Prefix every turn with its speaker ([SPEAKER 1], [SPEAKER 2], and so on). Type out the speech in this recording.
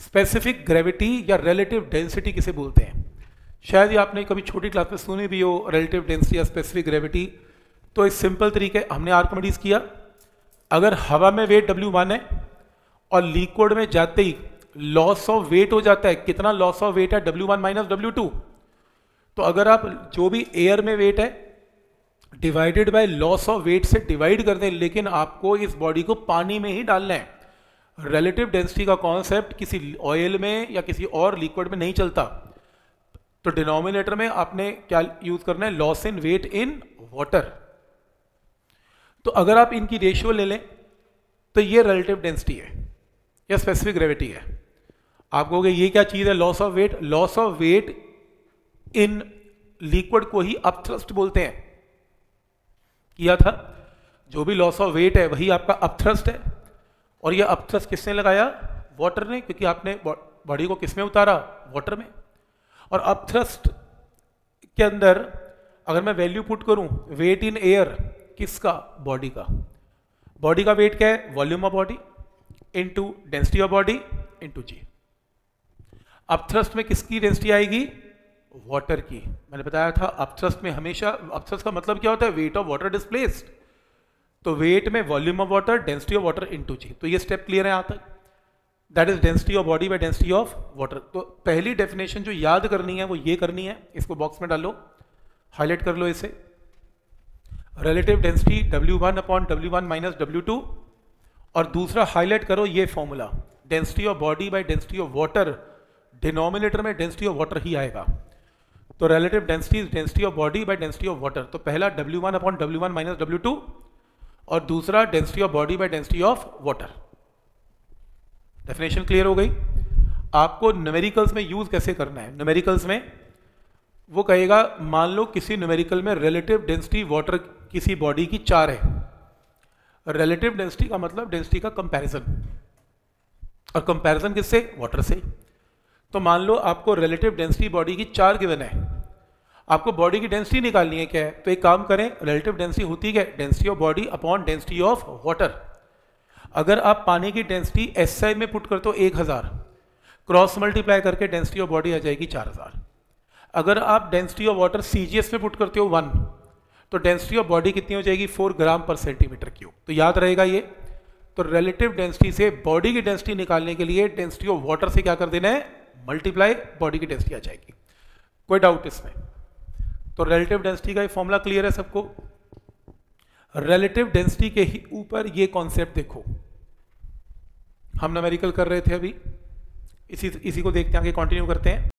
[SPEAKER 1] Specific gravity या relative density किसे बोलते हैं? शायद ये आपने कभी छोटी क्लास में सुनी भी हो, रिलेटिव डेंसिटी या स्पेसिफिक ग्रेविटी। तो एक सिंपल तरीके हमने आर्किमिडीज किया, अगर हवा में वेट W1 है और लिक्विड में जाते ही लॉस ऑफ वेट हो जाता है, कितना लॉस ऑफ वेट है? W1 minus W2। तो अगर आप जो भी एयर में वेट है divided by loss of weight से डिवाइड कर दें, लेकिन आपको इस बॉडी को पानी में ही डालना है। रिलेटिव डेंसिटी का कॉन्सेप्ट किसी ऑयल में या किसी और लिक्विड में नहीं चलता। तो डिनोमिनेटर में आपने क्या यूज करना है? Loss in weight in water. तो अगर आप इनकी रेशियो ले लें तो ये रिलेटिव डेंसिटी है या स्पेसिफिक ग्रेविटी है। आप कहोगे ये क्या चीज है? Loss of weight. Loss of weight in liquid को ही अपथ्रस्ट बोलते हैं। किया था, जो भी लॉस ऑफ वेट है वही आपका अपथ्रस्ट है। और ये अपथ्रस्ट किसने लगाया? वाटर ने, क्योंकि आपने बॉडी को किसमें उतारा? वाटर में। और अपथ्रस्ट के अंदर अगर मैं वैल्यू पुट करूं, वेट इन एयर, किसका? बॉडी का। बॉडी का वेट क्या है? Volume of body into density of body into g. Upthrust में किसकी डेंसिटी आएगी? वाटर की। मैंने बताया था अपथ्रस्ट में हमेशा, अपथ्रस्ट का मतलब क्या होता है? Weight of water displaced. तो वेट में volume of water, density of water into g. तो ये स्टेप क्लियर है यहां तक? That is density of body by density of water. तो पहली डेफिनेशन जो याद करनी है वो ये करनी है, इसको बॉक्स में डालो, हाईलाइट कर लो इसे। Relative density W1 upon W1 minus W2। और दूसरा हाईलाइट करो ये formula, density of body by density of water. Denominator में डेंसिटी ऑफ वाटर ही आएगा। तो relative density is density of body by density of water. तो पहला W1 upon W1 minus W2 और दूसरा density of body by density of water. Definition clear हो गई? आपको न्यूमेरिकल्स में यूज कैसे करना है? न्यूमेरिकल्स में वो कहेगा, मान लो किसी न्यूमेरिकल में रिलेटिव डेंसिटी वाटर किसी बॉडी की 4 है। रिलेटिव डेंसिटी का मतलब डेंसिटी का कंपैरिजन, और कंपैरिजन किससे? वाटर से। तो मान लो आपको रिलेटिव डेंसिटी बॉडी की 4 गिवन है, आपको बॉडी की डेंसिटी निकालनी है। क्या है? तो एक काम करें, रिलेटिव डेंसिटी होती है density of body upon density of water. अगर आप पानी की डेंसिटी SI में पुट करते हो 1000, क्रॉस मल्टीप्लाई करके डेंसिटी ऑफ बॉडी आ जाएगी 4000। अगर आप डेंसिटी ऑफ वाटर CGS में पुट करते हो 1, तो डेंसिटी ऑफ बॉडी कितनी हो जाएगी? 4 ग्राम पर सेंटीमीटर क्यूब। तो याद रहेगा ये। तो रिलेटिव डेंसिटी से बॉडी की डेंसिटी निकालने के लिए डेंसिटी ऑफ वाटर से क्या कर देना है? मल्टीप्लाई, बॉडी की डेंसिटी आ जाएगी। कोई डाउट इसमें? तो रिलेटिव डेंसिटी का ये फॉर्मूला क्लियर है सबको? रिलेटिव डेंसिटी के ही ऊपर ये कॉन्सेप्ट देखो, हम न्यूमेरिकल कर रहे थे अभी, इसी को देखते हैं, आगे कंटिन्यू करते हैं।